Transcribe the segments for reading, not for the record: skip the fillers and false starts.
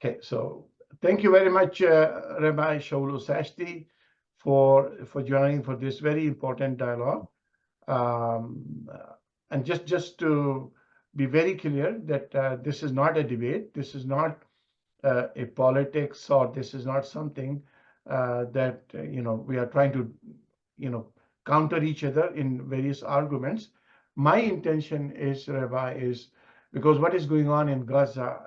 Okay, so thank you very much, Rabbi Shaul Sashti, for joining for this very important dialogue. Um, and just to be very clear that this is not a debate, this is not a politics, or this is not something that we are trying to counter each other in various arguments. My intention is, Rabbi, is because what is going on in Gaza,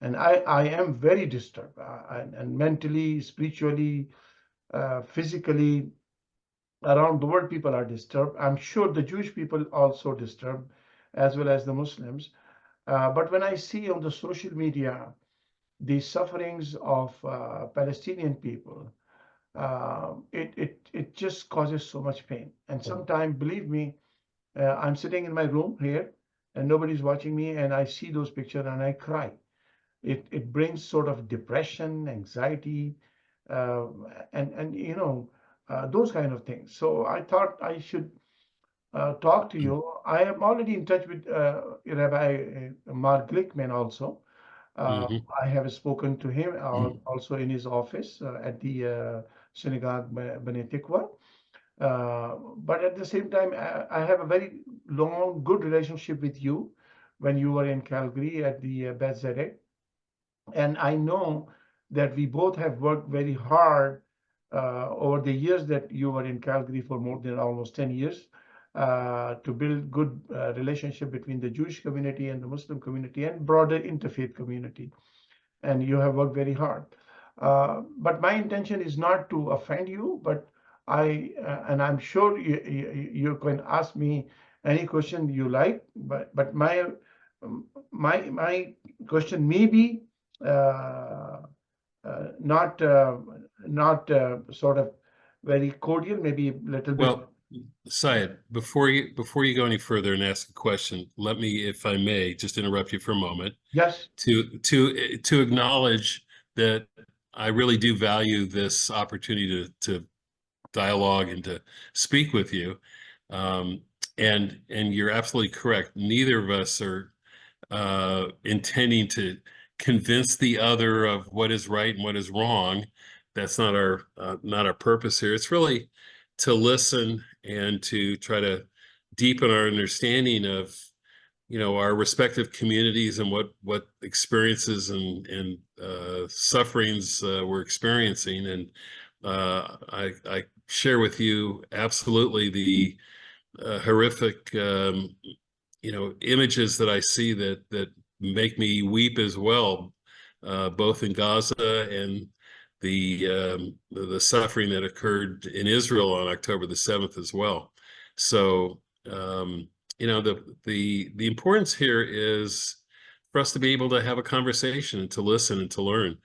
and I am very disturbed, and mentally, spiritually, physically, around the world, people are disturbed. I'm sure the Jewish people also disturbed, as well as the Muslims. But when I see on the social media the sufferings of Palestinian people, it just causes so much pain. And sometimes, believe me, I'm sitting in my room here, and nobody's watching me, and I see those pictures and I cry. It brings sort of depression, anxiety, uh, and those kind of things. So I thought I should talk to you. I am already in touch with Rabbi Mark Glickman also. Hmm. I have spoken to him also in his office at the synagogue Bnei Tikva. But at the same time, I have a very long, good relationship with you when you were in Calgary at the Beth Zedek. And I know that we both have worked very hard over the years that you were in Calgary for more than almost 10 years to build good relationship between the Jewish community and the Muslim community and broader interfaith community. And you have worked very hard. But my intention is not to offend you, but and I'm sure you can ask me any question you like, but my question may be uh, not sort of very cordial, maybe a little bit. Well, Syed, before you go any further and ask a question, let me, if I may, just interrupt you for a moment Yes. to acknowledge that I really do value this opportunity to dialogue and to speak with you. And you're absolutely correct. Neither of us are intending to convince the other of what is right and what is wrong. That's not our purpose here. It's really to listen and to try to deepen our understanding of our respective communities and what experiences and sufferings we're experiencing. And I share with you absolutely the horrific images that I see that make me weep as well, both in Gaza and the suffering that occurred in Israel on October the 7th as well. So the importance here is for us to be able to have a conversation and to listen and to learn.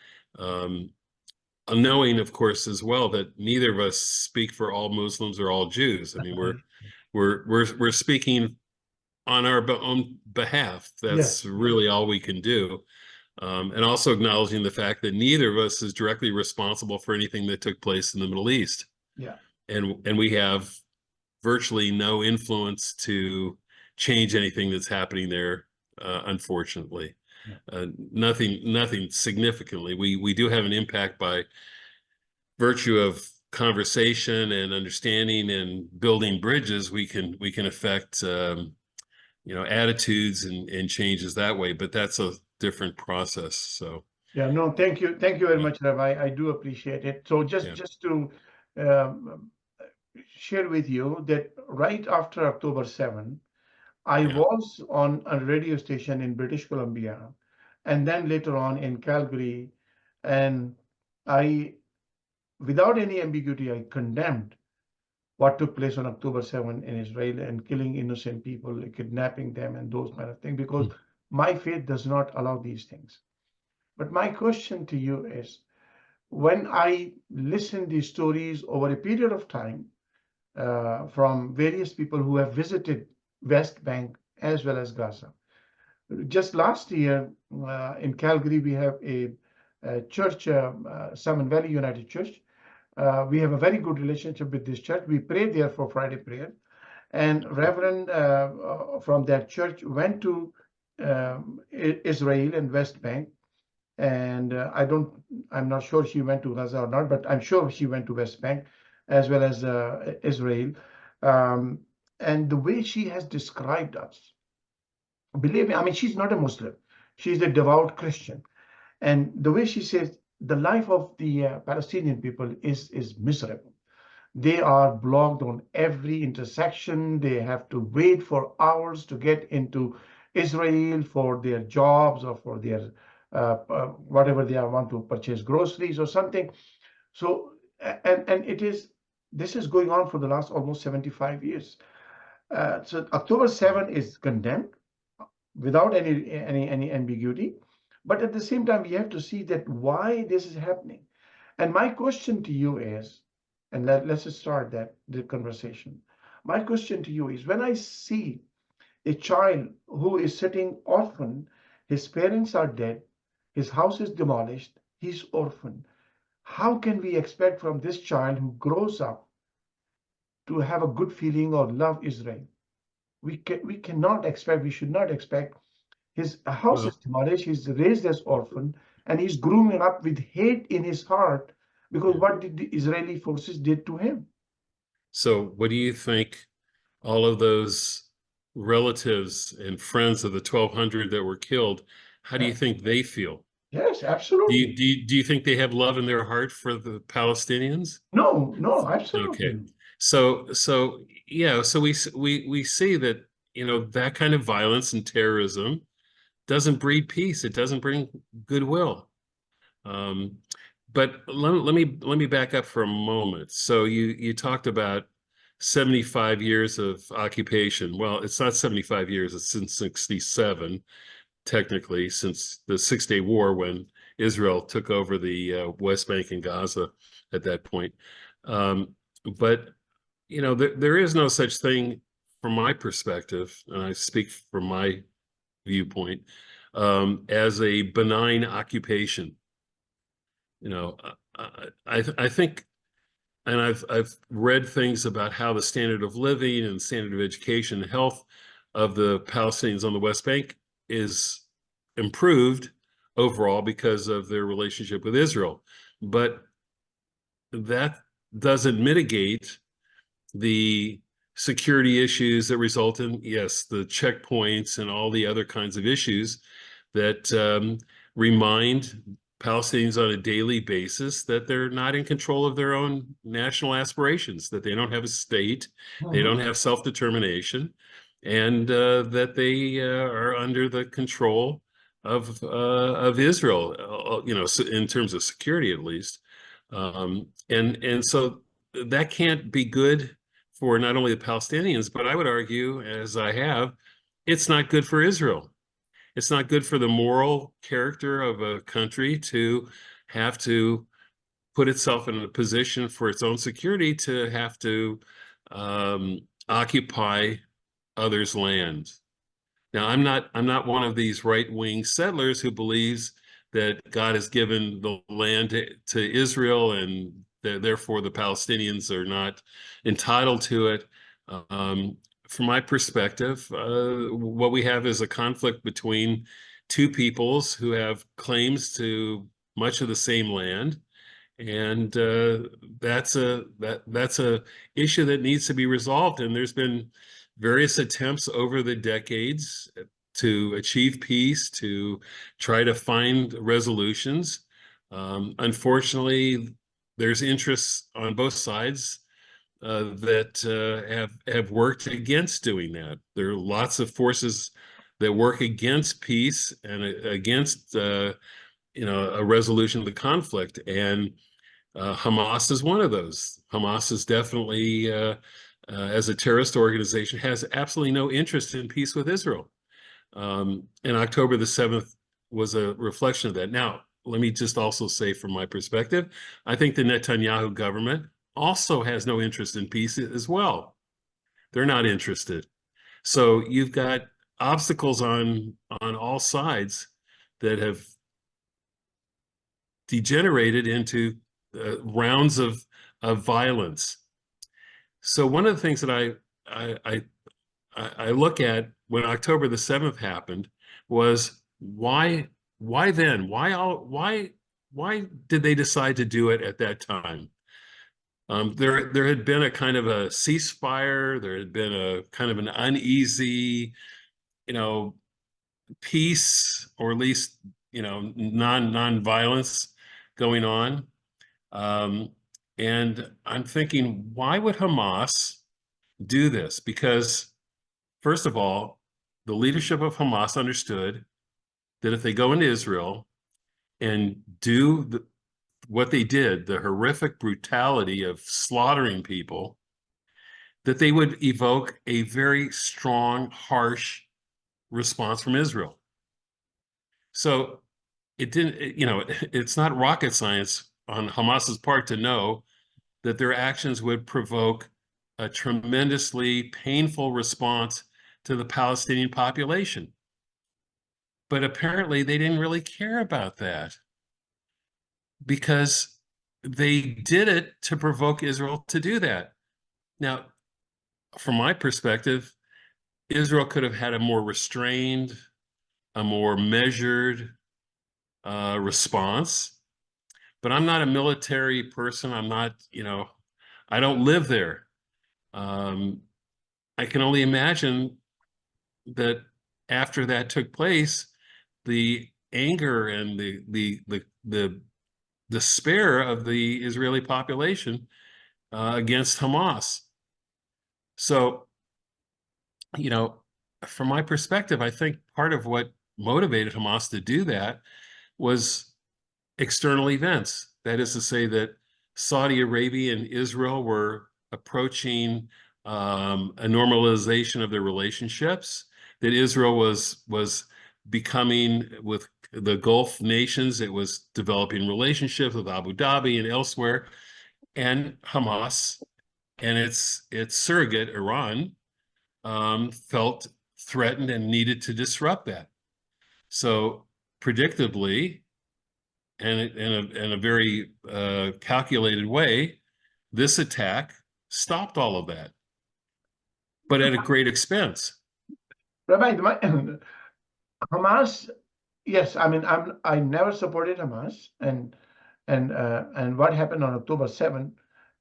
Knowing, of course, as well that neither of us speak for all Muslims or all Jews. I mean, we're speaking on our own behalf. That's Yes. really all we can do. And also acknowledging the fact that neither of us is directly responsible for anything that took place in the Middle East. Yeah. And we have virtually no influence to change anything that's happening there, unfortunately. Nothing significantly. We do have an impact by virtue of conversation and understanding and building bridges. We can affect attitudes and changes that way, but that's a different process. So Yeah, no, thank you very yeah, much, Rabbi. I do appreciate it. So yeah, just to um, share with you that right after October 7, I yeah. was on a radio station in British Columbia, and then later on in Calgary, and I, without any ambiguity, I condemned what took place on October 7 in Israel and killing innocent people, kidnapping them, and those kind of things, because my faith does not allow these things. But my question to you is, when I listen these stories over a period of time from various people who have visited West Bank as well as Gaza. Just last year in Calgary, we have a church, Salmon Valley United Church. We have a very good relationship with this church. We pray there for Friday prayer. And Reverend from that church went to Israel and West Bank And I'm not sure she went to Gaza or not, but I'm sure she went to West Bank as well as Israel. Um, and the way she has described us, believe me, I mean, she's not a Muslim. She's a devout Christian. And the way she says the life of the Palestinian people is miserable. They are blocked on every intersection. They have to wait for hours to get into Israel for their jobs or for their whatever they want to purchase groceries or something. So, and this is going on for the last almost 75 years. So October 7 is condemned without any ambiguity. But at the same time, we have to see that why this is happening. And my question to you is, and let's just start the conversation. My question to you is, when I see a child who is sitting orphan, his parents are dead, his house is demolished, he's orphan. How can we expect from this child who grows up to have a good feeling or love Israel? We cannot expect, we should not expect. His house is Well, demolished, he's raised as orphan, and he's grooming up with hate in his heart because yeah. what did the Israeli forces did to him? So what do you think all of those relatives and friends of the 1,200 that were killed, how do Yeah. you think they feel? Yes, Do you, absolutely. do you, do you think they have love in their heart for the Palestinians? No, no, absolutely Okay. not. So yeah, so we see that, that kind of violence and terrorism doesn't breed peace. It doesn't bring goodwill. Um, but let me back up for a moment. So you talked about 75 years of occupation. Well, it's not 75 years, it's since 67, technically, since the Six-Day War when Israel took over the West Bank and Gaza at that point. But there is no such thing from my perspective, and I speak from my viewpoint, as a benign occupation. You know, I think, and I've read things about how the standard of living and standard of education and health of the Palestinians on the West Bank is improved overall because of their relationship with Israel. But that doesn't mitigate the security issues that result in, yes, the checkpoints and all the other kinds of issues that remind Palestinians on a daily basis that they're not in control of their own national aspirations, that they don't have a state, they Mhm. don't have self-determination, and that they are under the control of Israel, in terms of security at least. And so that can't be good for not only the Palestinians, but I would argue, as I have, it's not good for Israel. It's not good for the moral character of a country to have to put itself in a position for its own security to have to occupy others' land. Now, I'm not one of these right-wing settlers who believes that God has given the land to Israel and therefore the Palestinians are not entitled to it. Um, from my perspective, what we have is a conflict between two peoples who have claims to much of the same land, and that's a issue that needs to be resolved. And there's been various attempts over the decades to achieve peace, to try to find resolutions. Unfortunately, there's interests on both sides that have worked against doing that. There are lots of forces that work against peace and against a resolution of the conflict, and Hamas is one of those. Hamas is definitely, as a terrorist organization, has absolutely no interest in peace with Israel. And October the 7th was a reflection of that. Now, let me just also say from my perspective, I think the Netanyahu government also has no interest in peace as well. They're not interested. So you've got obstacles on all sides that have degenerated into rounds of violence. So one of the things that I look at when October the 7th happened was, why why then? Why did they decide to do it at that time? There had been a kind of a ceasefire. There had been a kind of an uneasy, you know, peace, or at least, you know, non-violence going on. And I'm thinking, why would Hamas do this? Because, first of all, the leadership of Hamas understood that if they go into Israel and do what they did, the horrific brutality of slaughtering people, that they would evoke a very strong, harsh response from Israel. So it didn't, you know, it's not rocket science on Hamas's part to know that their actions would provoke a tremendously painful response to the Palestinian population. But apparently they didn't really care about that, because they did it to provoke Israel to do that. Now, from my perspective, Israel could have had a more restrained, a more measured response. But I'm not a military person. I'm not, you know, I don't live there. I can only imagine that after that took place, the anger and the despair of the Israeli population against Hamas. So, you know, from my perspective, I think part of what motivated Hamas to do that was external events. That is to say that Saudi Arabia and Israel were approaching a normalization of their relationships, that Israel was becoming, with the Gulf nations, it was developing relationships with Abu Dhabi and elsewhere, and Hamas and its surrogate, Iran, felt threatened and needed to disrupt that. So predictably, and in a very calculated way, this attack stopped all of that, but at a great expense. Rabbi, Hamas, yes, I mean, I never supported Hamas, and what happened on October 7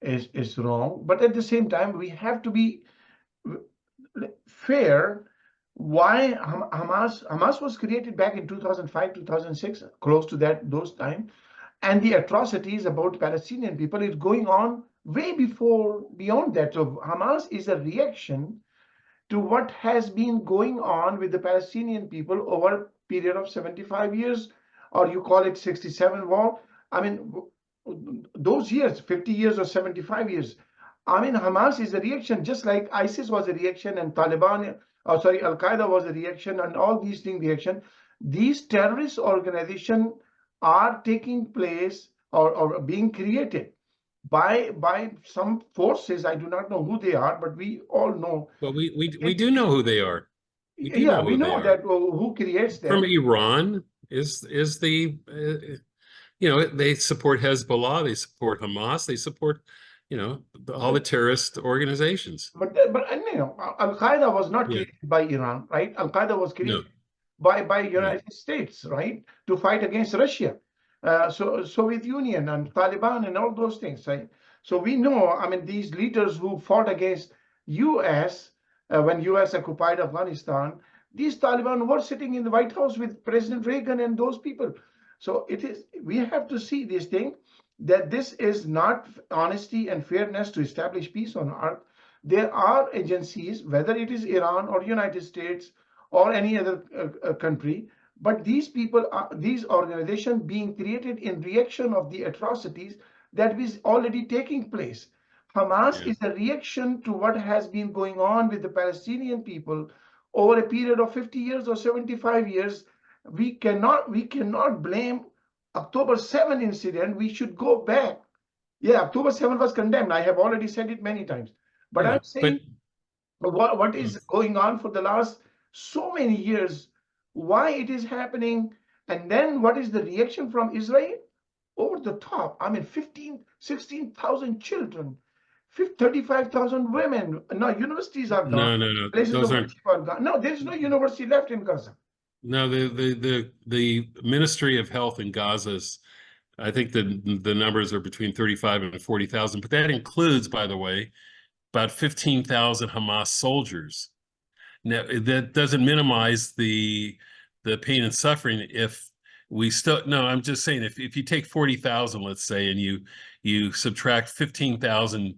is wrong. But at the same time, we have to be fair. Why Hamas was created back in 2005, 2006, close to those time, and the atrocities about Palestinian people is going on way beyond that. So Hamas is a reaction to what has been going on with the Palestinian people over a period of 75 years, or you call it 67 war. I mean, those years, 50 years or 75 years. I mean, Hamas is a reaction, just like ISIS was a reaction, and Taliban, Al-Qaeda was a reaction, and all these things reaction. These terrorist organizations are taking place or being created by some forces. I do not know who they are, but we all know. But we do know who they are. We do Yeah, know we who they know are. that who creates From them. Iran is the you know, they support Hezbollah, they support Hamas, they support, you know, all the terrorist organizations. But you know, Al-Qaeda was not Yeah. created by Iran, right? Al-Qaeda was No. created by No. United States, right, to fight against Russia, so Soviet Union and Taliban and all those things, right? So we know, I mean, these leaders who fought against U.S. When U.S. occupied Afghanistan, these Taliban were sitting in the White House with President Reagan and those people. So we have to see this thing, that this is not honesty and fairness to establish peace on earth. There are agencies, whether it is Iran or United States or any other country, but these people, these organizations being created in reaction of the atrocities that is already taking place. Hamas Yeah. is a reaction to what has been going on with the Palestinian people over a period of 50 years or 75 years. We cannot blame October 7 incident. We should go back. Yeah, October 7 was condemned. I have already said it many times. But Yeah. I'm saying, But what is going on for the last so many years, why it is happening, and then what is the reaction from Israel? Over the top. I mean, 15, 16,000 children, 35,000 women. Now, universities are gone. no. Places Those of aren't. worship are gone. No, there is no university left in Gaza. No, the Ministry of Health in Gaza's, I think the numbers are between 35 and 40,000, but that includes, by the way, about 15,000 Hamas soldiers. Now, that doesn't minimize the pain and suffering if we still, no, I'm just saying if you take 40,000, let's say, and you subtract 15,000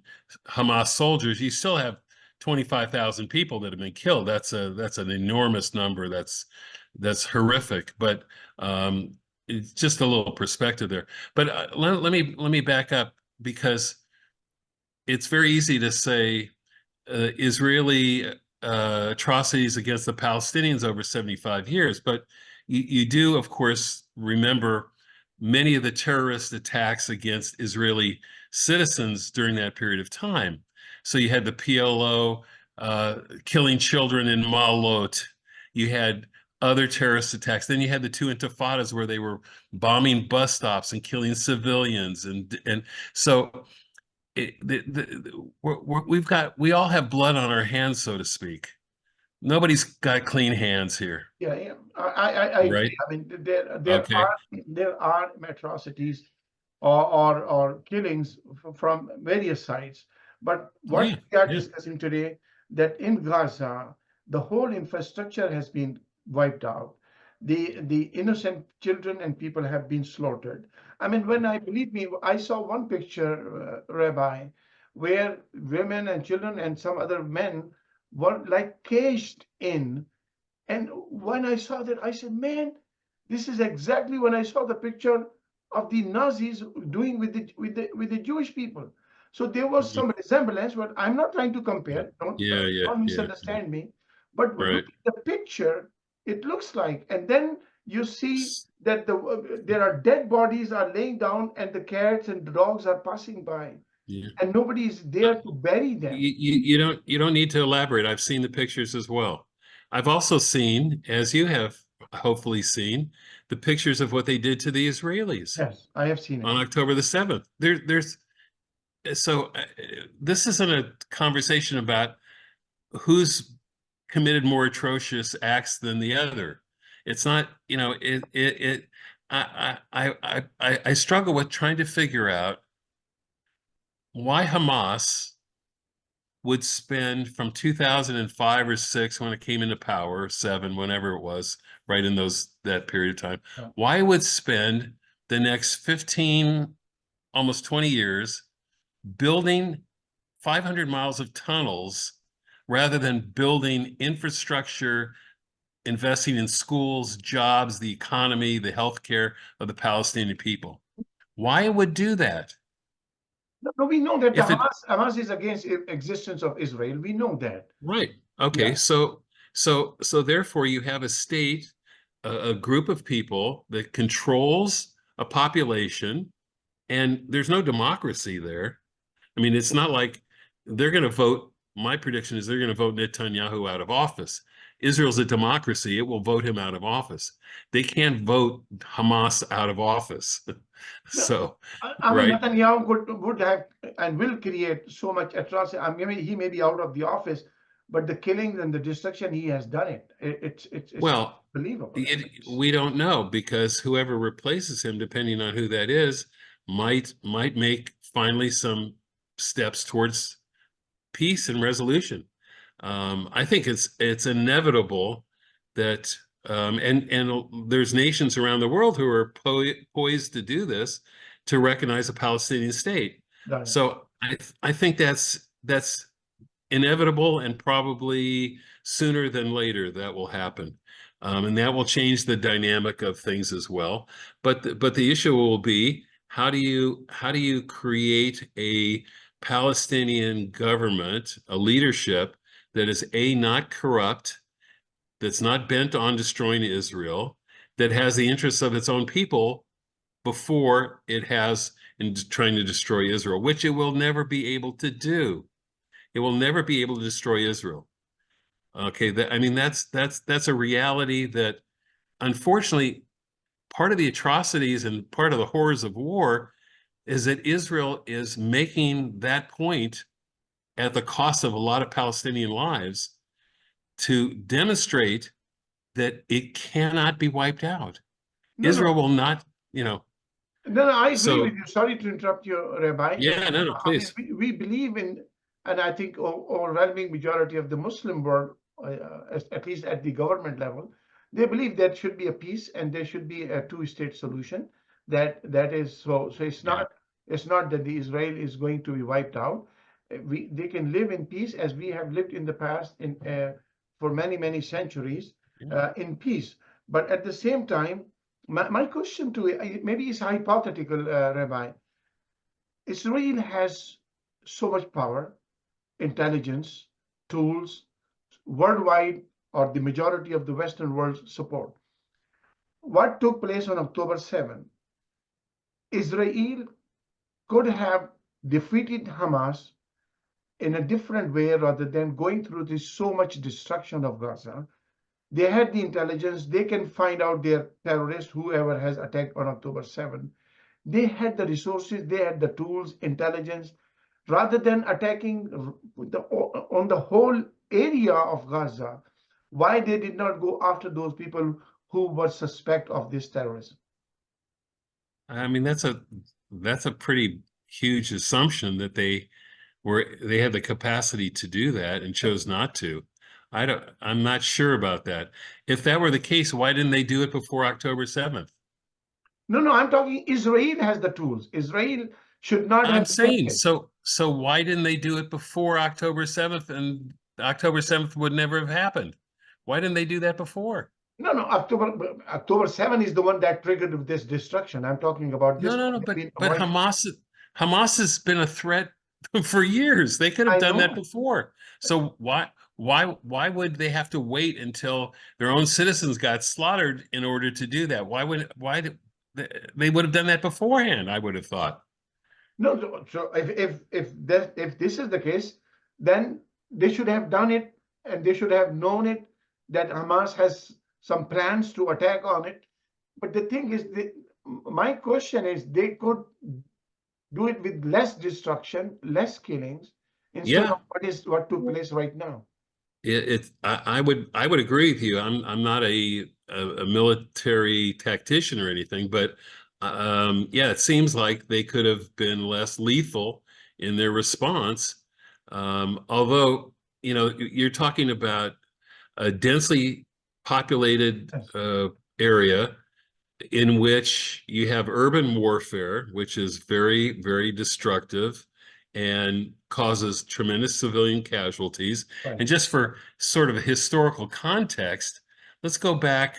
Hamas soldiers, you still have 25,000 people that have been killed. That's an enormous number. That's horrific. But it's just a little perspective there. But let me back up, because it's very easy to say Israeli atrocities against the Palestinians over 75 years. But you do, of course, remember many of the terrorist attacks against Israeli citizens during that period of time. So you had the PLO killing children in Ma'alot. You had other terrorist attacks. Then you had the two intifadas where they were bombing bus stops and killing civilians. And so we all have blood on our hands, so to speak. Nobody's got clean hands here, Yeah, yeah. I agree. right? I mean, Okay. there are atrocities or killings from various sides. But what Yeah, we are yeah, discussing today, that in Gaza, the whole infrastructure has been wiped out. The innocent children and people have been slaughtered. I mean, believe me, I saw one picture, Rabbi, where women and children and some other men were like caged in. And when I saw that, I said, man, this is exactly when I saw the picture of the Nazis doing with the Jewish people. So there was mhm, some resemblance, but I'm not trying to yeah, compare. yeah, yeah, Don't yeah, yeah. misunderstand me. But Right. look at the picture, it looks like, and then you see that there are dead bodies are laying down, and the cats and the dogs are passing by, Yeah. and nobody is there to bury them. You don't need to elaborate. I've seen the pictures as well. I've also seen, as you have hopefully seen, the pictures of what they did to the Israelis Yes, I have seen it. on October the 7th. There's so this isn't a conversation about who's committed more atrocious acts than the other. It's not, I struggle with trying to figure out why Hamas would spend from 2005 or 6 when it came into power, 7, whenever it was, right in that period of time, Yeah. why it would spend the next 15, almost 20 years building 500 miles of tunnels rather than building infrastructure, investing in schools, jobs, the economy, the healthcare of the Palestinian people. Why it would do that? No, no, we know that the If it Hamas is against existence of Israel. We know that. Right. Okay. Yeah. So therefore you have a state, a group of people that controls a population, and there's no democracy there. I mean, it's not like they're going to vote. My prediction is they're going to vote Netanyahu out of office. Israel's a democracy. It will vote him out of office. They can't vote Hamas out of office. No, So, I mean, right. Netanyahu would have and will create so much atrocity. I mean, he may be out of the office, but the killings and the destruction he has done it's Well, unbelievable. I mean, we don't know, because whoever replaces him, depending on who that is, might make finally some steps towards peace and resolution. I think it's inevitable that and there's nations around the world who are poised to do this, to recognize a Palestinian state. got it. So I think that's inevitable, and probably sooner than later that will happen. And that will change the dynamic of things as well. But the issue will be, how do you create a Palestinian government, a leadership that is not corrupt, that's not bent on destroying Israel, that has the interests of its own people before it has in trying to destroy Israel, which it will never be able to do. It will never be able to destroy Israel. Okay, I mean, that's a reality that, unfortunately, part of the atrocities and part of the horrors of war is that Israel is making that point at the cost of a lot of Palestinian lives, to demonstrate that it cannot be wiped out. No, no, Israel will not, you know. no, no, I agree with So you. Sorry to interrupt you, Rabbi. yeah, no, no, I mean, please. we believe in, and I think overwhelming majority of the Muslim world, at least at the government level, they believe there should be a peace and there should be a two-state solution. That is so. So Yeah. it's not that the Israel is going to be wiped out. They can live in peace as we have lived in the past in for many centuries Yeah. in peace. But at the same time, my question to you, maybe it's hypothetical, Rabbi. Israel has so much power, intelligence, tools, worldwide, or the majority of the Western world support. What took place on October 7th? Israel could have defeated Hamas in a different way rather than going through this so much destruction of Gaza. They had the intelligence, they can find out their terrorists, whoever has attacked on October 7th. They had the resources, they had the tools, intelligence, rather than attacking on the whole area of Gaza. Why they did not go after those people who were suspect of this terrorism? I mean, that's a pretty huge assumption that they had the capacity to do that and chose not to. I'm not sure about that. If that were the case, why didn't they do it before October 7th? No, no, I'm talking Israel has the tools. Israel should not I'm have saying, attempted. so why didn't they do it before October 7th, and October 7th would never have happened? Why didn't they do that before? No, no, October 7 is the one that triggered this destruction. I'm talking about No, this no, could no, have been but avoided. Hamas has been a threat for years. They could have I done that know. before. So why would they have to wait until their own citizens got slaughtered in order to do that? Why did they would have done that beforehand, I would have thought. No, so if this is the case, then they should have done it and they should have known it that Hamas has some plans to attack on it. But the thing is, my question is, they could do it with less destruction, less killings, instead Yeah, of what took place right now. I would agree with you. I'm not a military tactician or anything, but yeah, it seems like they could have been less lethal in their response. Although, you know, you're talking about a densely populated Yes. area in which you have urban warfare, which is very destructive and causes tremendous civilian casualties. Right. And just for sort of a historical context, let's go back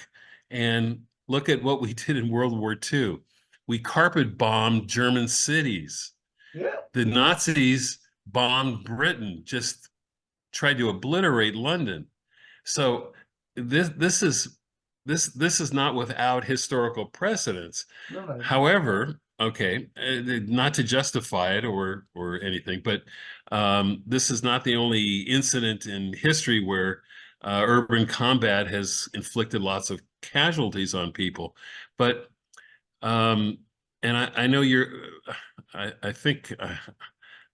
and look at what we did in World War II. We carpet bombed German cities. Yeah. The Nazis bombed Britain, just tried to obliterate London. So this is not without historical precedence. No, no. However, okay, not to justify it or anything, but this is not the only incident in history where urban combat has inflicted lots of casualties on people. But and I know you're, I think,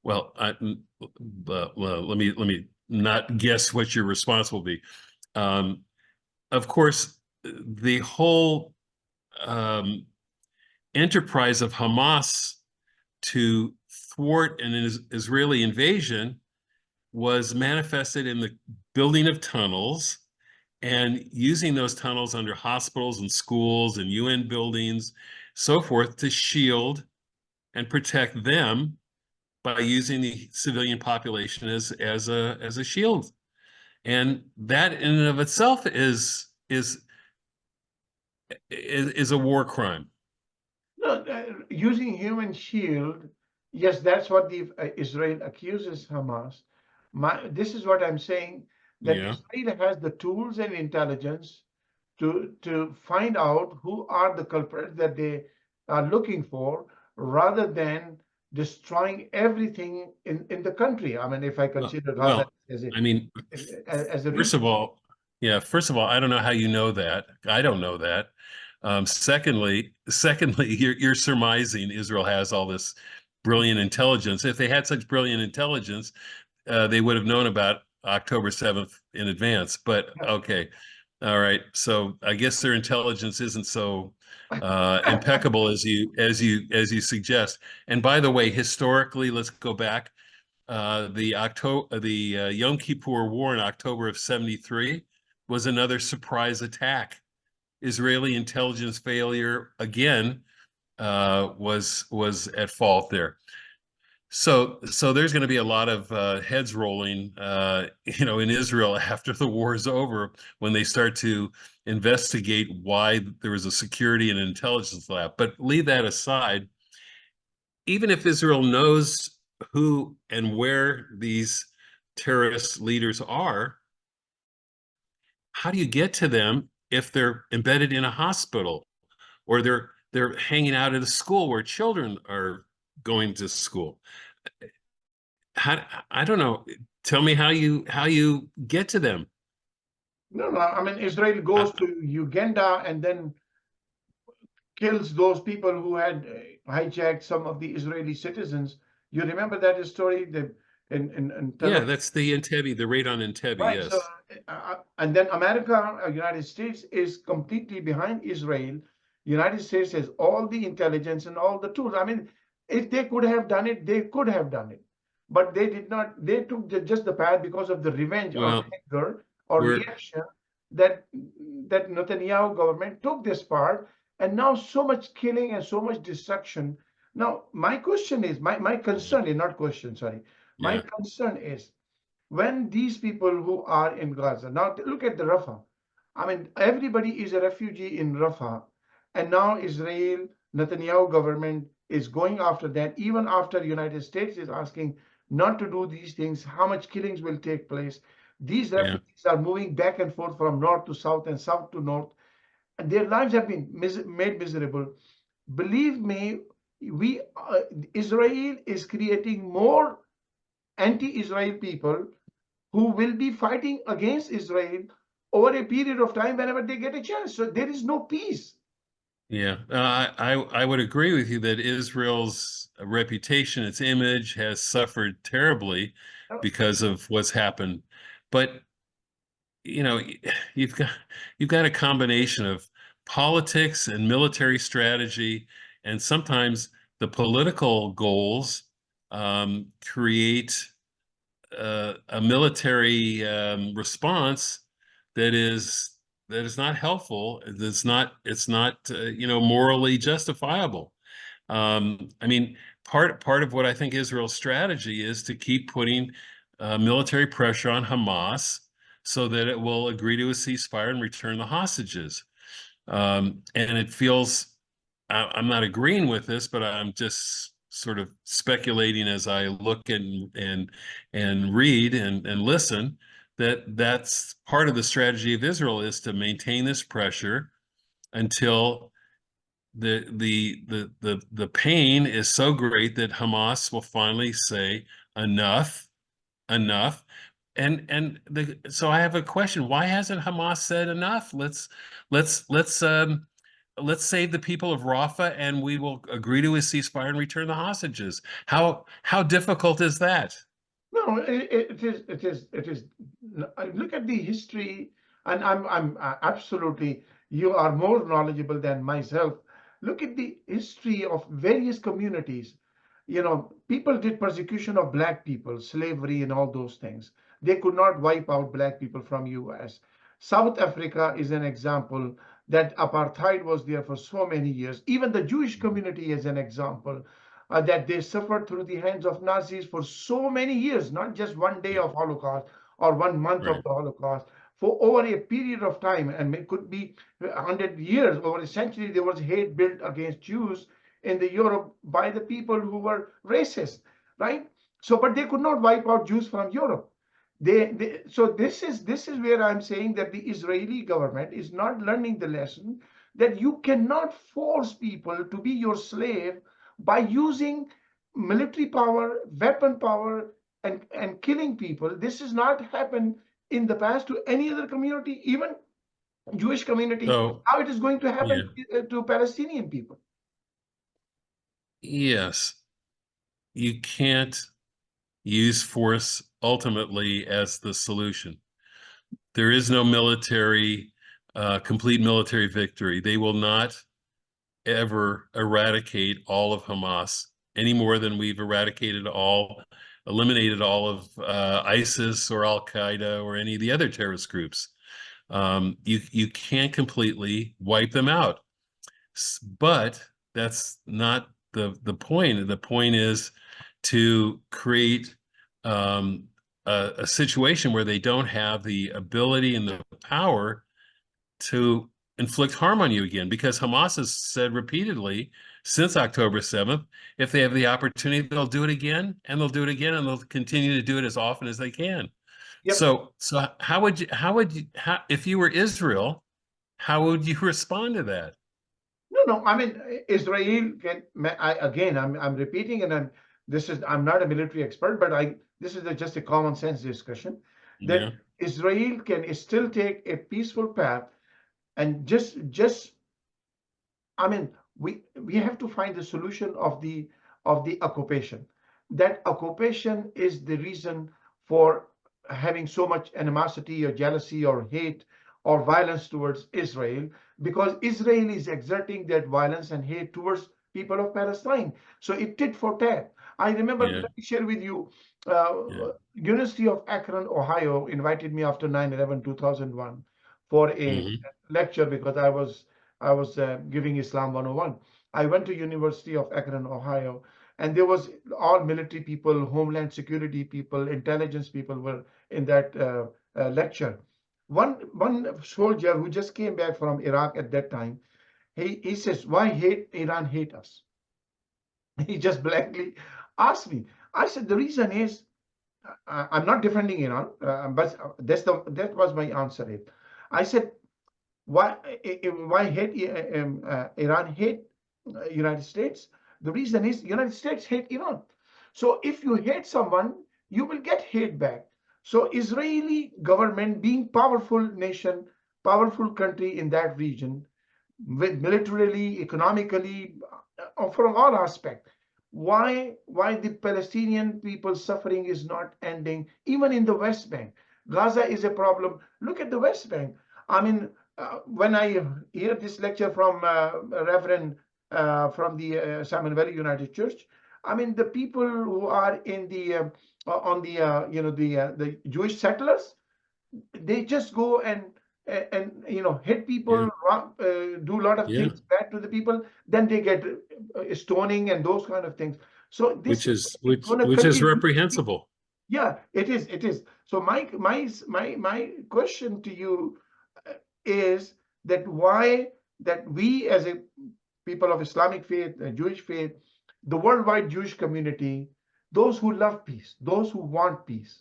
well, let me not guess what your response will be. Of course, the whole enterprise of Hamas to thwart an Israeli invasion was manifested in the building of tunnels and using those tunnels under hospitals and schools and UN buildings, so forth, to shield and protect them by using the civilian population as a shield. And that in and of itself is a war crime. No, using human shield, yes, that's what the Israel accuses Hamas. This is what I'm saying, that Yeah. Israel has the tools and intelligence to find out who are the culprits that they are looking for, rather than destroying everything in the country. I mean, if I consider Gaza Well, as a I mean, as a first region. of all, yeah, first of all, I don't know how you know that. I don't know that. Secondly, you're surmising Israel has all this brilliant intelligence. If they had such brilliant intelligence, they would have known about October 7th in advance. But okay, All right. So I guess their intelligence isn't so impeccable as you suggest. And by the way, historically, let's go back. The Yom Kippur War in October of '73 was another surprise attack. Israeli intelligence failure again was at fault there. So there's going to be a lot of heads rolling, in Israel after the war is over, when they start to investigate why there was a security and intelligence lab. But leave that aside. Even if Israel knows who and where these terrorist leaders are, how do you get to them if they're embedded in a hospital, or they're hanging out at a school where children are going to school? I don't know. Tell me how you get to them. No, no. I mean, Israel Uh, goes to Uganda and then kills those people who had hijacked some of the Israeli citizens. You remember that story? In Tel yeah, Aviv, that's the Entebbe, the raid on Entebbe. right? So, Yes. and then America, United States is completely behind Israel. United States has all the intelligence and all the tools. I mean, if they could have done it, they could have done it, but they did not. They took just the path because of the revenge or Well, anger or we're reaction that that Netanyahu government took this part, and now so much killing and so much destruction. Now, my question is, my yeah, concern is not question, sorry. My yeah, concern is when these people who are in Gaza, now look at the Rafah. I mean, everybody is a refugee in Rafah, and now Israel, Netanyahu government is going after that, even after United States is asking not to do these things, how much killings will take place. These yeah, refugees are moving back and forth from north to south and south to north, and their lives have been made miserable. Believe me, we Israel is creating more anti-Israel people who will be fighting against Israel over a period of time whenever they get a chance. So there is no peace. yeah. I would agree with you that Israel's reputation, its image, has suffered terribly because of what's happened. But you know, you've got you've got a combination of politics and military strategy, and sometimes the political goals create a military response that is that is not helpful. It's not morally justifiable. I mean, part of what I think Israel's strategy is to keep putting military pressure on Hamas so that it will agree to a ceasefire and return the hostages. And it feels I'm not agreeing with this, but I'm just sort of speculating as I look and read and listen that that's part of the strategy of Israel is to maintain this pressure until the pain is so great that Hamas will finally say enough, enough. So I have a question. Why hasn't Hamas said enough? Let's save the people of Rafah and we will agree to a ceasefire and return the hostages. How difficult is that? No, it is. Look at the history, and I'm absolutely. You are more knowledgeable than myself. Look at the history of various communities. People did persecution of black people, slavery, and all those things. They could not wipe out black people from U.S. South Africa is an example that apartheid was there for so many years. Even the Jewish community is an example that they suffered through the hands of Nazis for so many years, not just one day Yeah, of Holocaust or 1 month of right. the Holocaust, for over a period of time, and it could be 100 years, over a century, there was hate built against Jews in the Europe by the people who were racist, right? So, but they could not wipe out Jews from Europe. So this is where I'm saying that the Israeli government is not learning the lesson that you cannot force people to be your slave by using military power, weapon power, and killing people. This has not happened in the past to any other community, even Jewish community. So, How it is going to happen yeah, to Palestinian people? yes, you can't use force ultimately as the solution. There is no military. complete military victory. They will not ever eradicate all of Hamas any more than we've eliminated all of ISIS or Al Qaeda or any of the other terrorist groups. You can't completely wipe them out, but that's not the point. The point is to create a situation where they don't have the ability and the power to inflict harm on you again, because Hamas has said repeatedly since October 7th, if they have the opportunity, they'll do it again, and they'll do it again, and they'll continue to do it as often as they can. Yep. So if you were Israel, how would you respond to that? No. I mean, Israel can. I'm repeating, and I'm not a military expert, but this is just a common sense discussion that Yeah, Israel can still take a peaceful path and just I mean, we have to find the solution of the occupation. That occupation is the reason for having so much animosity or jealousy or hate or violence towards Israel, because Israel is exerting that violence and hate towards people of Palestine. So it tit for tat. I remember, yeah, let me share with you, yeah. University of Akron, Ohio invited me after 9/11, 2001 for a Hmm. lecture because I was giving Islam 101. I went to University of Akron, Ohio, and there was all military people, homeland security people, intelligence people were in that lecture. One soldier who just came back from Iraq at that time, he says, "Why hate Iran hate us?" He just blankly asked me. I said, "The reason is I'm not defending Iran, but that was my answer. I said, why hate Iran hate United States? The reason is United States hate Iran. So if you hate someone, you will get hate back. So Israeli government, being powerful nation, powerful country in that region, with militarily, economically, from all aspects. Why the Palestinian people suffering is not ending, even in the West Bank? Gaza is a problem. Look at the West Bank. I mean, when I hear this lecture from Reverend from the Simon Valley United Church, I mean, the people who are in the on the the Jewish settlers, they just go and hit people, Yeah, do a lot of yeah. things bad to the people, then they get stoning and those kind of things. So this Which is is going to which is continue. reprehensible. Yeah, it is. So my question to you is that why that we as a people of Islamic faith, Jewish faith, the worldwide Jewish community, those who love peace, those who want peace,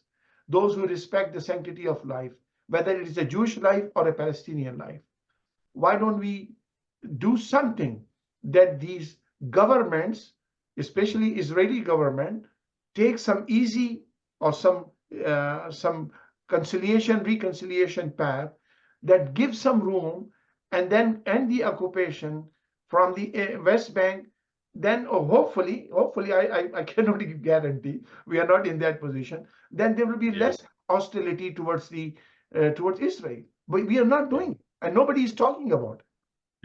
those who respect the sanctity of life, whether it is a Jewish life or a Palestinian life, why don't we do something that these governments, especially Israeli government, take some easy or some reconciliation path that gives some room and then end the occupation from the West Bank. Then hopefully, I cannot guarantee, we are not in that position. Then there will be Yeah, less hostility towards Israel. But we are not yeah, doing it, and nobody is talking about it.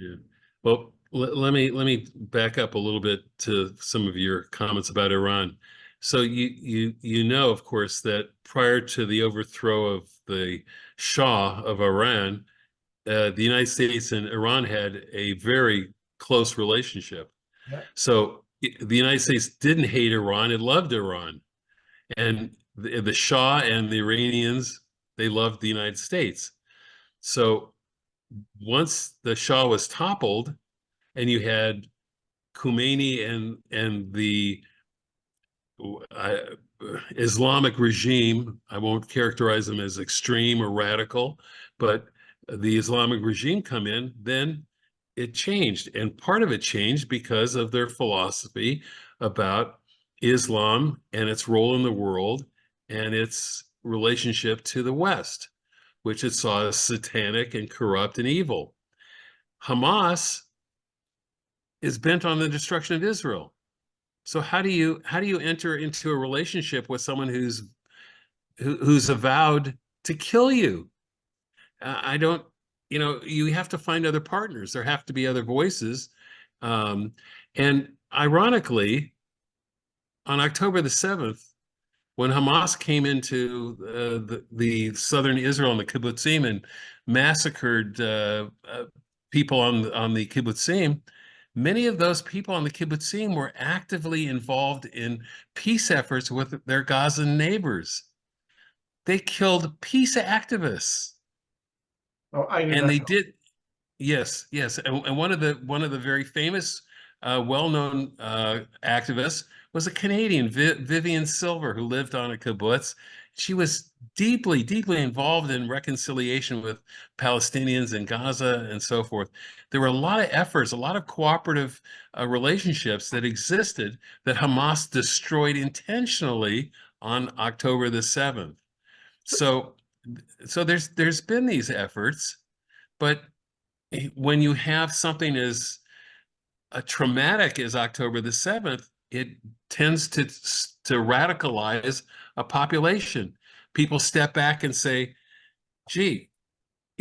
yeah. Well, let me back up a little bit to some of your comments about Iran. So you know, of course, that prior to the overthrow of the Shah of Iran, the United States and Iran had a very close relationship. Yeah. So the United States didn't hate Iran; it loved Iran, and the Shah and the Iranians, they loved the United States. So once the Shah was toppled, and you had Khomeini and the uh, Islamic regime, I won't characterize them as extreme or radical, but the Islamic regime come in, then it changed. And part of it changed because of their philosophy about Islam and its role in the world and its relationship to the West, which it saw as satanic and corrupt and evil. Hamas is bent on the destruction of Israel. So how do you enter into a relationship with someone who's avowed to kill you? I don't. you have to find other partners. There have to be other voices. And ironically, on October the 7th, when Hamas came into the southern Israel and the kibbutzim and massacred people on the kibbutzim, many of those people on the kibbutzim were actively involved in peace efforts with their Gazan neighbors. They killed peace activists. Oh, I did And not they know. did. Yes, yes, and one of the very famous, well-known activists was a Canadian, Vivian Silver, who lived on a kibbutz. She was deeply, deeply involved in reconciliation with Palestinians in Gaza and so forth. There were a lot of efforts, a lot of cooperative relationships that existed that Hamas destroyed intentionally on October the 7th. So, so there's been these efforts, but when you have something as traumatic as October the 7th, it tends to radicalize a population. People step back and say, gee,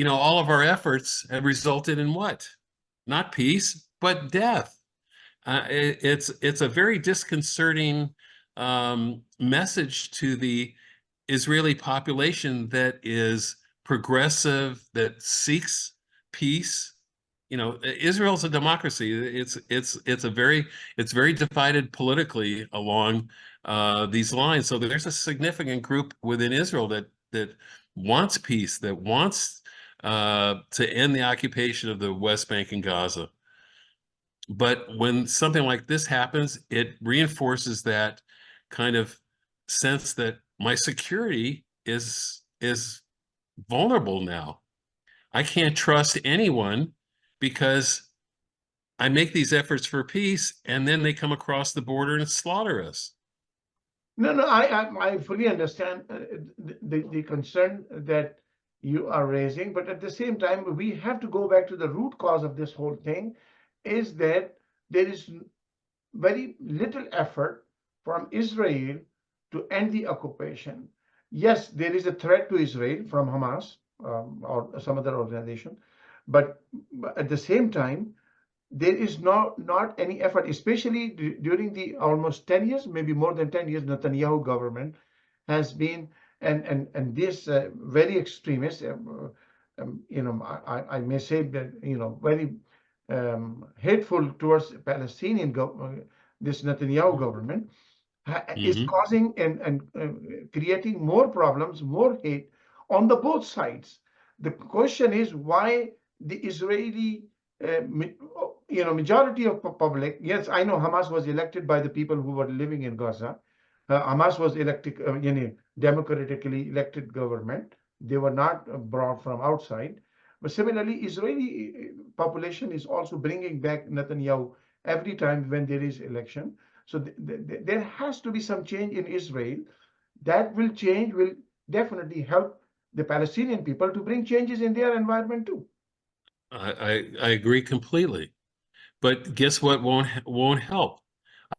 all of our efforts have resulted in what? Not peace, but death. It's a very disconcerting message to the Israeli population that is progressive, that seeks peace. Israel's a democracy. It's very divided politically along these lines. So there's a significant group within Israel that wants peace, that wants to end the occupation of the West Bank and Gaza. But when something like this happens, it reinforces that kind of sense that my security is vulnerable now. I can't trust anyone because I make these efforts for peace and then they come across the border and slaughter us. No, I fully understand the concern that you are raising, but at the same time, we have to go back to the root cause of this whole thing, is that there is very little effort from Israel to end the occupation. Yes, there is a threat to Israel from Hamas or some other organization, but at the same time, there is not any effort, especially during the almost 10 years, maybe more than 10 years, Netanyahu government has been, and this very extremist, I may say that, very hateful towards Palestinian, this Netanyahu government, is causing and creating more problems, more hate on the both sides. The question is why the Israeli, majority of public, yes, I know Hamas was elected by the people who were living in Gaza. Hamas was elected, democratically elected government. They were not brought from outside. But similarly, Israeli population is also bringing back Netanyahu every time when there is election. So there has to be some change in Israel. That will definitely help the Palestinian people to bring changes in their environment too. I agree completely. But guess what won't help?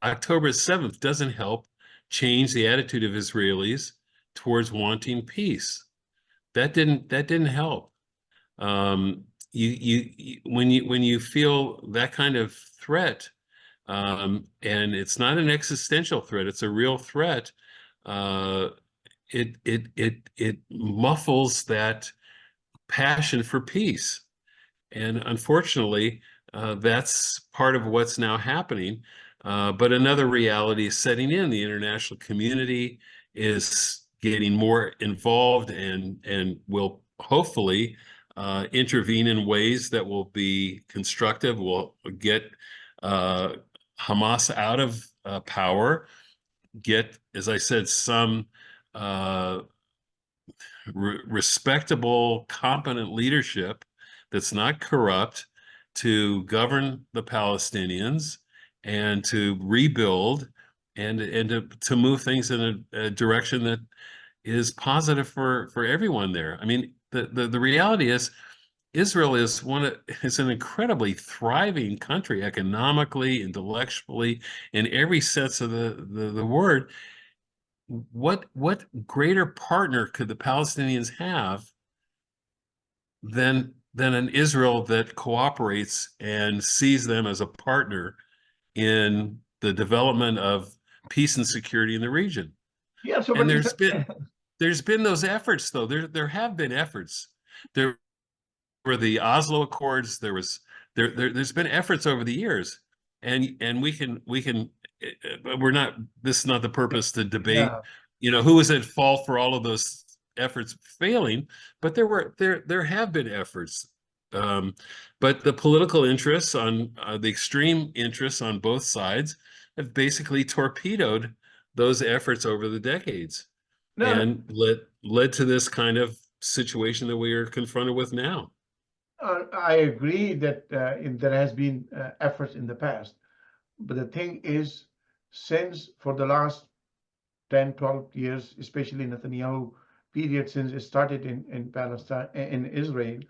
October 7th doesn't help change the attitude of Israelis towards wanting peace. That didn't help. When you feel that kind of threat, and it's not an existential threat, it's a real threat, it muffles that passion for peace. And unfortunately, that's part of what's now happening. But another reality is setting in. The international community is getting more involved and will hopefully intervene in ways that will be constructive, will get Hamas out of power, get, as I said, some respectable, competent leadership that's not corrupt to govern the Palestinians and to rebuild and to move things in a direction that is positive for everyone there. I mean, the reality is Israel is an incredibly thriving country economically, intellectually, in every sense of the word. What greater partner could the Palestinians have than than an Israel that cooperates and sees them as a partner in the development of peace and security in the region. Yeah. So, And but there's been those efforts, though. There have been efforts. There were the Oslo Accords. There's been efforts over the years, and we can we're not. This is not the purpose to debate. yeah. Who was at fault for all of those efforts failing, but there have been efforts. But the political interests on the extreme interests on both sides have basically torpedoed those efforts over the decades No, no, and led to this kind of situation that we are confronted with now. I agree that there has been efforts in the past, but the thing is, since for the last 10, 12 years, especially Netanyahu period, since it started in Palestine, in Israel,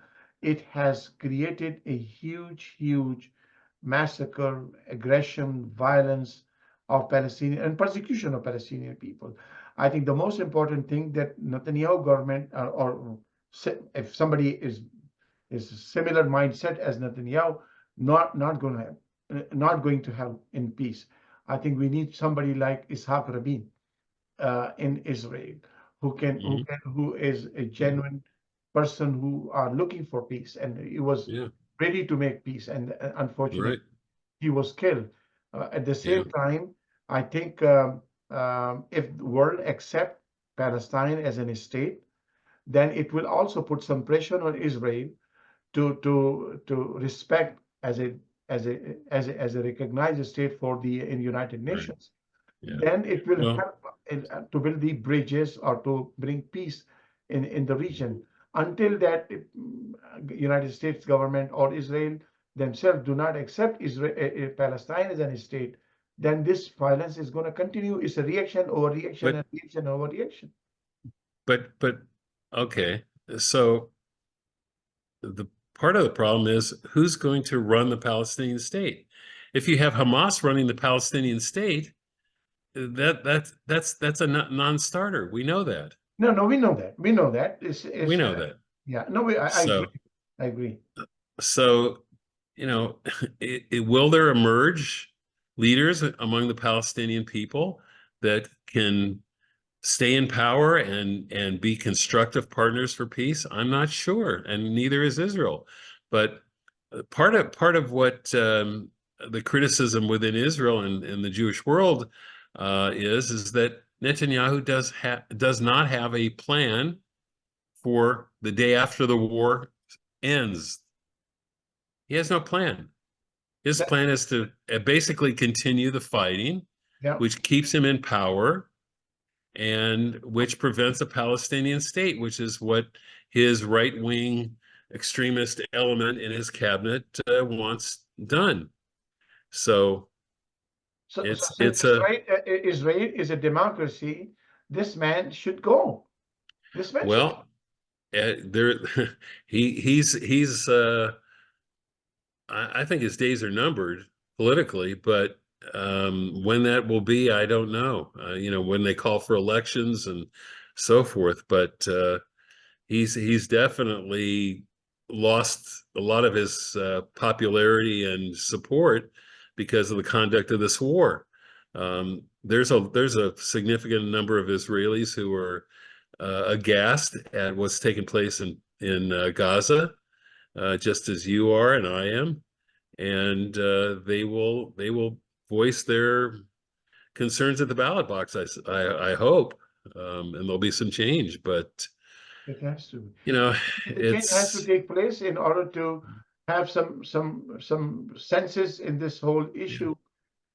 it has created a huge, huge massacre, aggression, violence of Palestinian and persecution of Palestinian people. I think the most important thing that Netanyahu government, or if somebody is similar mindset as Netanyahu, not going to help in peace. I think we need somebody like Ishaq Rabin in Israel, Mhm. who is a genuine person who are looking for peace, and he was Yeah, ready to make peace, and unfortunately right. he was killed. At the Yeah, same time, I think if the world accept Palestine as an state, then it will also put some pressure on Israel to respect as a recognized state for the in United right. Nations. Yeah. Then it will Well, help to build the bridges or to bring peace in the region. Until that, United States government or Israel themselves do not accept Palestine as a state, then this violence is going to continue. It's a reaction over reaction but and reaction over reaction. but okay. So the part of the problem is who's going to run the Palestinian state? If you have Hamas running the Palestinian state, that's a non-starter. We know that. No, no, we know that. We know that. We It's know that. yeah. No, I agree. So I agree. so will there emerge leaders among the Palestinian people that can stay in power and be constructive partners for peace? I'm not sure, and neither is Israel. But part of what the criticism within Israel and the Jewish world is that Netanyahu does not have a plan for the day after the war ends. He has no plan. His That, plan is to basically continue the fighting, yeah. which keeps him in power and which prevents a Palestinian state, which is what his right-wing extremist element in his cabinet wants done. So So it's since it's a Israel is a democracy, this man should go. This man should. well, there he's I think his days are numbered politically, but when that will be, I don't know. When they call for elections and so forth, but he's definitely lost a lot of his popularity and support because of the conduct of this war. There's a significant number of Israelis who are aghast at what's taking place in Gaza, just as you are and I am, and they will voice their concerns at the ballot box. I hope, and there'll be some change, but It has to. you know, The change has to it's take place in order to have some senses in this whole yeah, issue,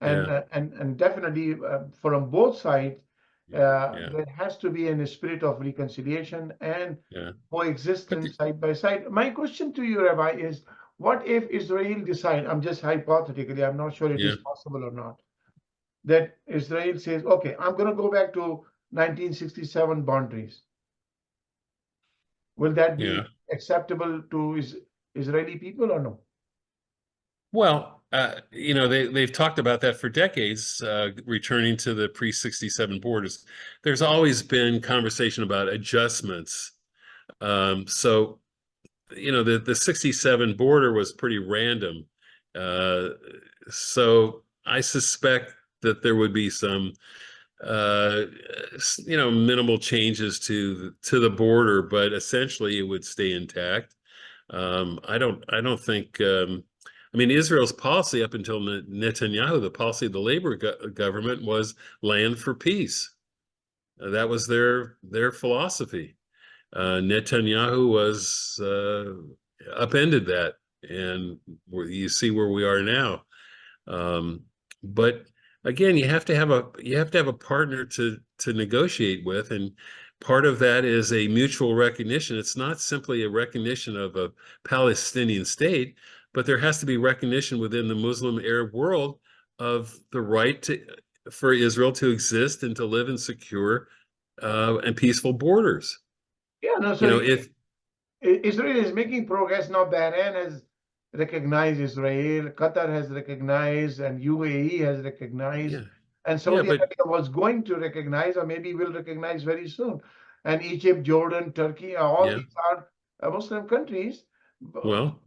and yeah, definitely from both sides, yeah, there has to be a spirit of reconciliation and yeah. But coexistence side by side. My question to you, Rabbi, is what if Israel decide, I'm just hypothetically, I'm not sure it yeah, is possible or not, that Israel says, okay, I'm going to go back to 1967 boundaries. Will that yeah. be acceptable to Israeli people or no? Well, they've talked about that for decades, returning to the pre-67 borders. There's always been conversation about adjustments. So the 67 border was pretty random. Uh, so I suspect that there would be some minimal changes to the border, but essentially it would stay intact. I don't think I mean, Israel's policy up until Netanyahu, the policy of the labor government was land for peace. That was their philosophy. Netanyahu was upended that, and you see where we are now. But again, you have to have a partner to negotiate with, and part of that is a mutual recognition. It's not simply a recognition of a Palestinian state, but there has to be recognition within the Muslim Arab world of the right for Israel to exist and to live in secure and peaceful borders. Yeah, no, You so know, if Israel is making progress now. Bahrain has recognized Israel, Qatar has recognized, and UAE has recognized, yeah, and yeah, Saudi but Arabia was going to recognize, or maybe will recognize very soon. And Egypt, Jordan, Turkey, all yeah, these are Muslim countries. well,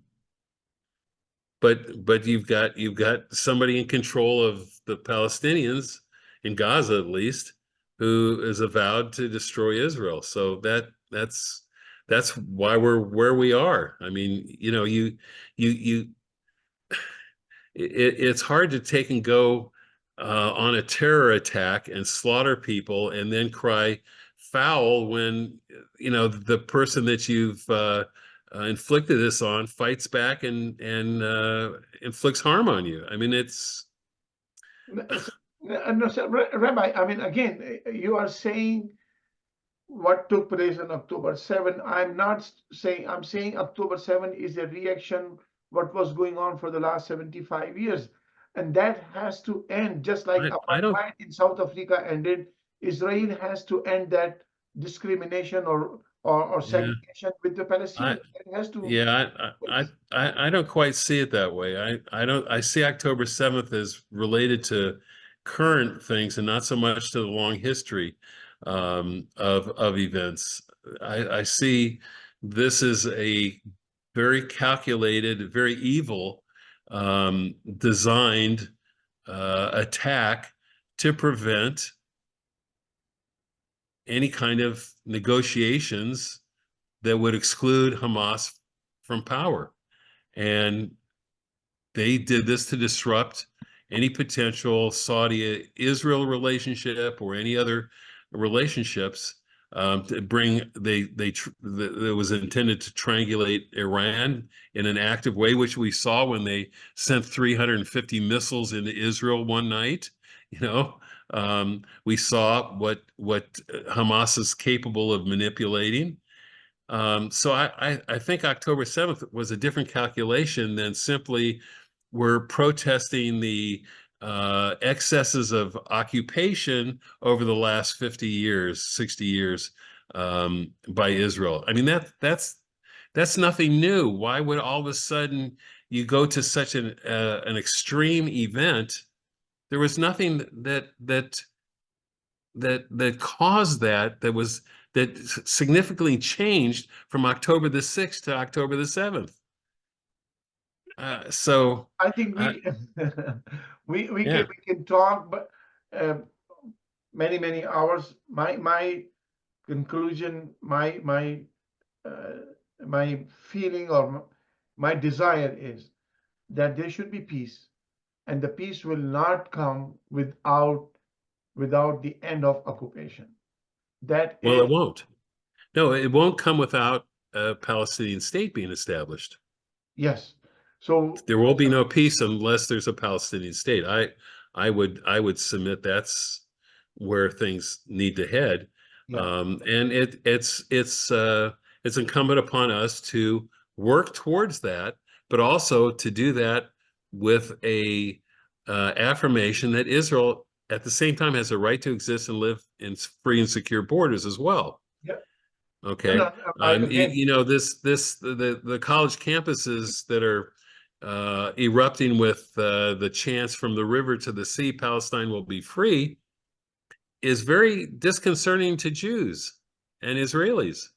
but you've got somebody in control of the Palestinians in Gaza, at least, who is avowed to destroy Israel. So that's why we're where we are. I mean, you it's hard to take and go on a terror attack and slaughter people and then cry foul when the person that you've inflicted this on fights back and inflicts harm on you. I mean, it's So, no, so, Rabbi, I mean, again, you are saying what took place on October 7. I'm not saying, I'm saying October 7 is a reaction what was going on for the last 75 years. And that has to end, just like I don't apartheid in South Africa ended. Israel has to end that discrimination or yeah segregation with the I Palestinians. It has to Yeah, I, place. I don't quite see it that way. I see October 7th as related to current things and not so much to the long history of events. I see this is a very calculated, very evil, designed attack to prevent any kind of negotiations that would exclude Hamas from power. And they did this to disrupt any potential Saudi-Israel relationship or any other relationships. To bring that was intended to triangulate Iran in an active way, which we saw when they sent 350 missiles into Israel one night. We saw what Hamas is capable of manipulating. So I think October 7th was a different calculation than simply we're protesting the excesses of occupation over the last 50 years, 60 years by Israel. I mean, that's nothing new. Why would all of a sudden you go to such an extreme event? There was nothing that caused that significantly changed from October the 6th to October the 7th. So I think uh, we yeah, can talk, but many hours. My conclusion, uh, my feeling or my desire is that there should be peace, and the peace will not come without the end of occupation. That well, is, it won't. No, it won't come without a Palestinian state being established. yes. So There will be no peace unless there's a Palestinian state. I would submit that's where things need to head. yeah, And it's incumbent upon us to work towards that, but also to do that with a affirmation that Israel at the same time has a right to exist and live in free and secure borders as well. yeah. No, Okay. no, I again, The college campuses that are erupting with the chants from the river to the sea, Palestine will be free, is very disconcerting to Jews and Israelis.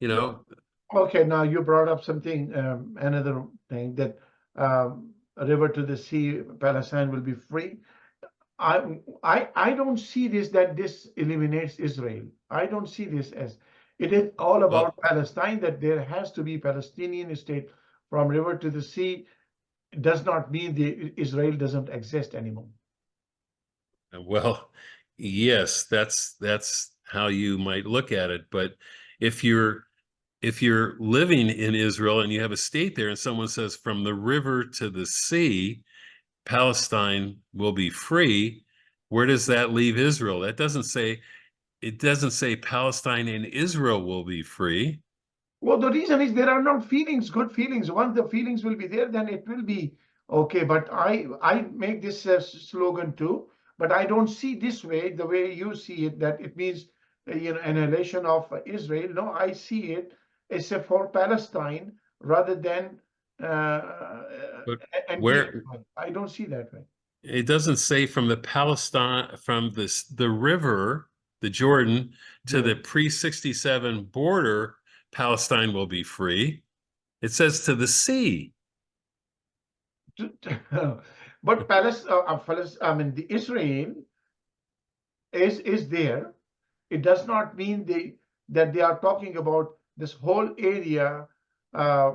You no, know, Okay, now you brought up something, another thing that a river to the sea, Palestine will be free. I don't see this that this eliminates Israel. I don't see this as it is all about Well, Palestine, that there has to be Palestinian state from river to the sea. It does not mean the Israel doesn't exist anymore. well, yes, that's how you might look at it. But if you're if you're living in Israel and you have a state there and someone says from the river to the sea, Palestine will be free, where does that leave Israel? That doesn't say it doesn't say Palestine and Israel will be free. Well, the reason is there are not feelings, good feelings. Once the feelings will be there, then it will be okay. But I make this slogan too, but I don't see this way, the way you see it, that it means annihilation of Israel. No, I see it as a for Palestine rather than But where anti-Israel. I don't see that way. it doesn't say from the Palestine from the river, the Jordan, to Yeah. the pre-67 border, Palestine will be free. It says to the sea. But I mean, the Israel is there. It does not mean that they are talking about this whole area uh,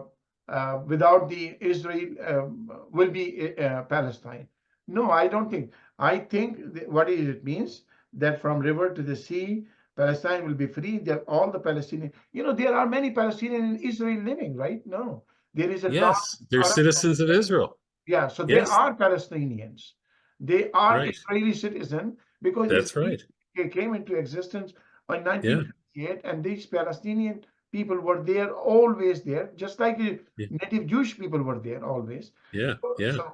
without the Israel will be Palestine. No, I don't think. I think what it means that from river to the sea, Palestine will be free. That all the Palestinian, there are many Palestinian in Israel living, right? No, there is a Yes, they're non-Arab. citizens of Israel. Yeah, so they Yes, are Palestinians. They are right. Israeli citizens because That's Israel right. came into existence in Yeah, 1948, and these Palestinian people were there, always there, just like the yeah, native Jewish people were there always. yeah, So, yeah. so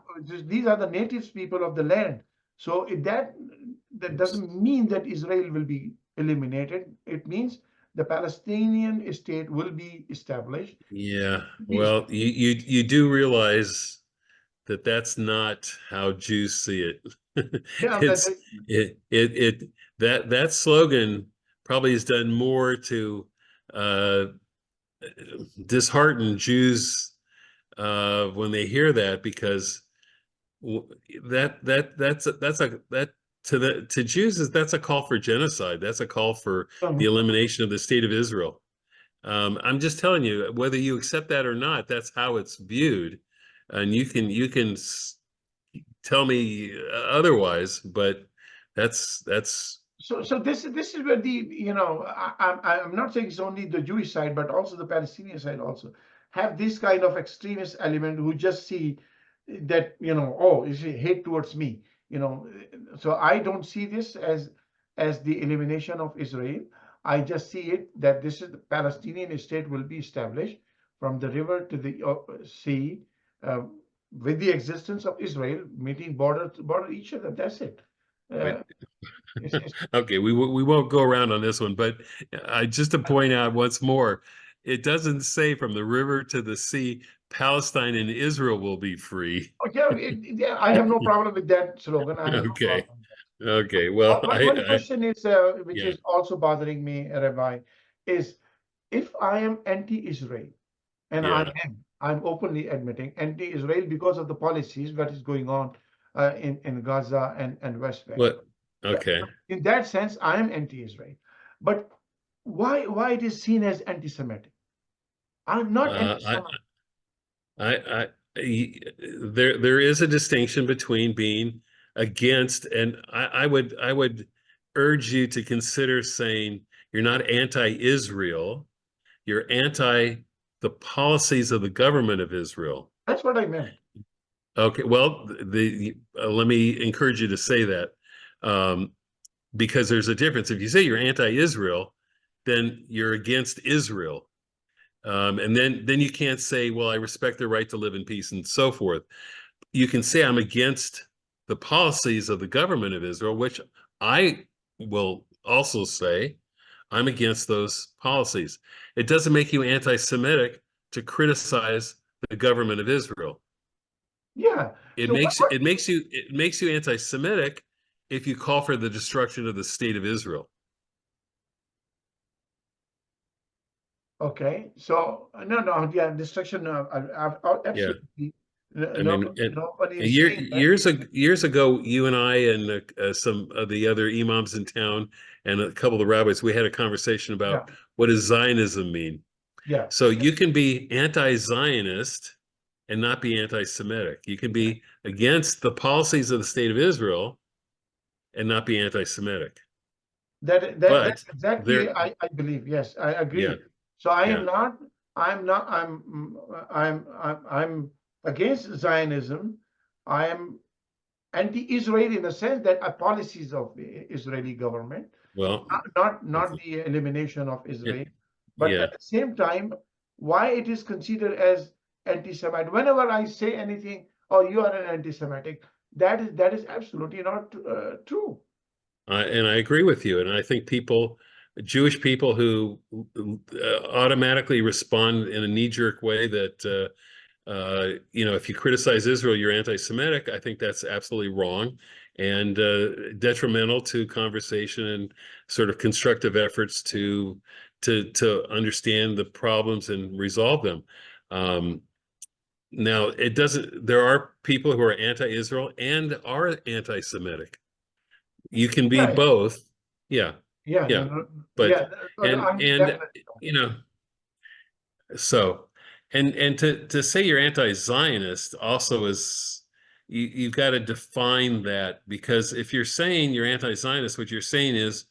these are the natives people of the land. So that doesn't mean that Israel will be eliminated. It means the Palestinian state will be established. Yeah. Be Well, you do realize that that's not how Jews see it. Yeah, It's it that slogan probably has done more to uh, dishearten Jews when they hear that because that's a that to Jews is that's a call for genocide. That's a call for the elimination of the state of Israel. I'm just telling you, whether you accept that or not, that's how it's viewed, and you can tell me otherwise, but that's So this is where I'm not saying it's only the Jewish side, but also the Palestinian side also have this kind of extremist element who just see that oh, is it hate towards me, so I don't see this as the elimination of Israel. I just see it that this is the Palestinian state will be established from the river to the sea, uh, with the existence of Israel meeting border to border each other. That's it. right. Uh, it's Okay, we won't go around on this one, but just to point out once more, it doesn't say from the river to the sea, Palestine and Israel will be free. Yeah, yeah, I have no problem with that slogan. I have no Okay. problem with that. Okay. Well, One question is, which yeah, is also bothering me, Rabbi, is if I am anti-Israel, and yeah. I'm openly admitting anti-Israel because of the policies that is going on in Gaza and West Bank. What? Okay. In that sense, I am anti-Israel. But why it is seen as anti-Semitic? I'm not Uh, I, anti-Semitic. there is a distinction between being against, and I would urge you to consider saying you're not anti-Israel, you're anti the policies of the government of Israel. That's what I meant. Okay, well, let me encourage you to say that um, because there's a difference. If you say you're anti-Israel, then you're against Israel. And then you can't say, well, I respect their right to live in peace and so forth. You can say I'm against the policies of the government of Israel, which I will also say I'm against those policies. It doesn't make you anti-Semitic to criticize the government of Israel. Yeah. It So makes it makes you anti-Semitic if you call for the destruction of the state of Israel. Okay. So no, yeah, destruction. Yeah. Absolutely. I No, mean, nobody is saying that. years ago, you and I and some of the other imams in town and a couple of the rabbis, we had a conversation Yeah, about what does Zionism mean. yeah, So you can be anti-Zionist and not be anti-Semitic. You can yeah. be against the policies of the state of Israel and not be anti-Semitic. That's But exactly there, I believe. Yes, I yeah, agree. So I am yeah. not. I'm not. I'm against Zionism. I am anti-Israeli in the sense that policies of the Israeli government, Well, not the elimination of it, Israel, but yeah. at the same time, why it is considered as anti-Semite. Whenever I say anything, oh, you are an anti-Semitic, that is absolutely not true. And I agree with you. And I think Jewish people who automatically respond in a knee-jerk way that if you criticize Israel, you're anti-Semitic. I think that's absolutely wrong and detrimental to conversation and sort of constructive efforts to understand the problems and resolve them. Um, Now, it doesn't. There are people who are anti-Israel and are anti-Semitic. You can be Yeah, yeah, both. Yeah, yeah, yeah. yeah. But I'm and definitely. you know, so and to say you're anti-Zionist also is you've got to define that because if you're saying you're anti-Zionist, what you're saying is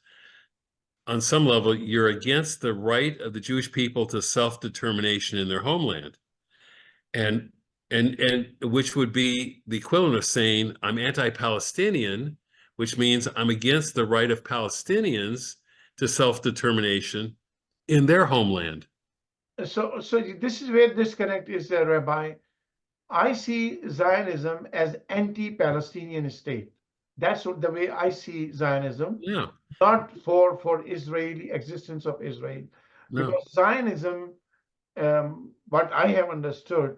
on some level you're against the right of the Jewish people to self-determination in their homeland. And and which would be the equivalent of saying I'm anti-Palestinian, which means I'm against the right of Palestinians to self-determination in their homeland. So this is where disconnect is, Rabbi. I see Zionism as anti-Palestinian state. That's the way I see Zionism, Yeah, not for Israeli existence of Israel, no. because Zionism, what I have understood,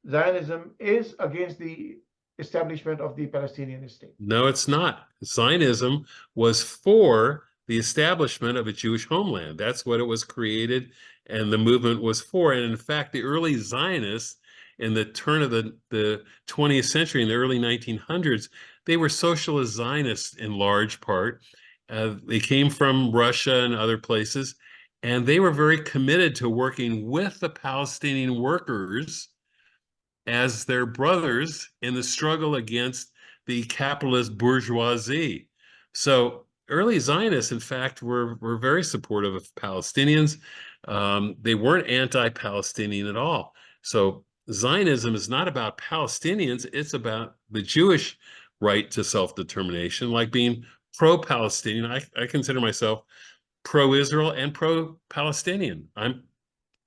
Zionism is against the establishment of the Palestinian state. No, it's not. Zionism was for the establishment of a Jewish homeland. That's what it was created, and the movement was for. And in fact, the early Zionists in the turn of the 20th century, in the early 1900s, they were socialist Zionists in large part. They came from Russia and other places, and they were very committed to working with the Palestinian workers as their brothers in the struggle against the capitalist bourgeoisie. So early Zionists, in fact, were very supportive of Palestinians. They weren't anti-Palestinian at all. So Zionism is not about Palestinians, it's about the Jewish right to self-determination, like being pro-Palestinian. I consider myself pro-Israel and pro-Palestinian.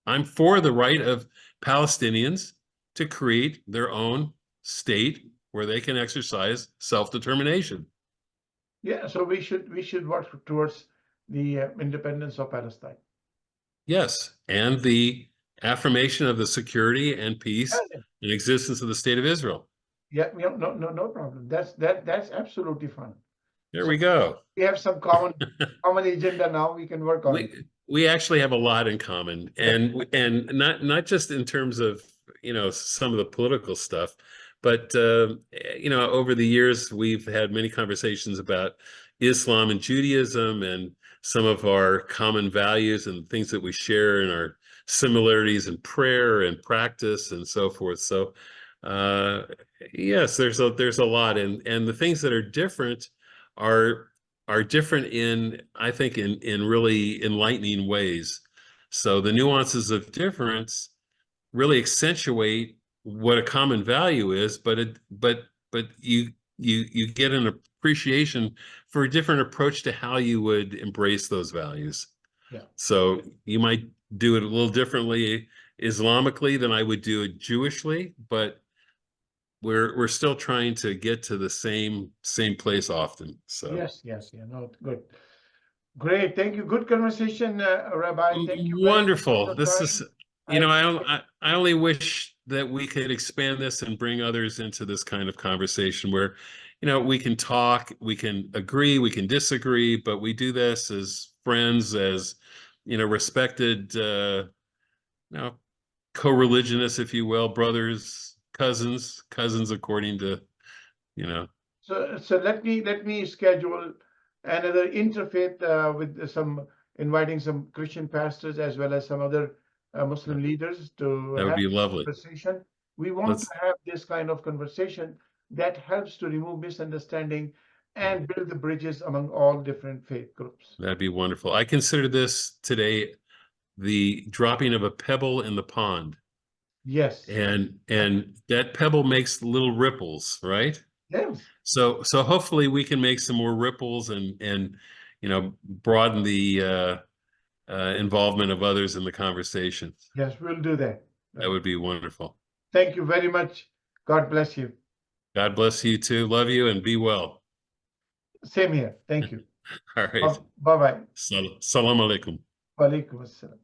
I'm for the right of Palestinians to create their own state where they can exercise self-determination. Yeah, so we should work towards the independence of Palestine. Yes, and the affirmation of the security and peace Yeah, and existence of the state of Israel. yeah, yeah, no problem. That's absolutely fine. There So we go. we have some common agenda now. We can work on it. We actually have a lot in common, and not just in terms of some of the political stuff, but over the years we've had many conversations about Islam and Judaism and some of our common values and things that we share and our similarities in prayer and practice and so forth. So uh, yes, there's a lot, and the things that are different are different in, I think, in really enlightening ways. So the nuances of difference really accentuate what a common value is, but you get an appreciation for a different approach to how you would embrace those values. Yeah. So you might do it a little differently Islamically than I would do it Jewishly, but we're still trying to get to the same place often. So Yes, yes, yeah, no, good. Great. Thank you. Good conversation, Rabbi. Thank you very much for wonderful. your This is, time. I I only wish that we could expand this and bring others into this kind of conversation where, we can talk, we can agree, we can disagree, but we do this as friends, as, respected know, co-religionists, if you will, brothers, cousins according to, you know. So let me schedule another interfaith with some inviting some Christian pastors as well as some other Muslim leaders to That would have be this lovely. conversation. We want to Let's, have this kind of conversation that helps to remove misunderstanding and build the bridges among all different faith groups. that'd be wonderful. I consider this today the dropping of a pebble in the pond. Yes, And that pebble makes little ripples, right? yes, So hopefully we can make some more ripples and you know, broaden the involvement of others in the conversation. yes, we'll do that. That would be wonderful. Thank you very much. God bless you. God bless you too. Love you and be well. Same here. Thank you. All right. Bye bye. Salam alaikum. Walaikum assalam.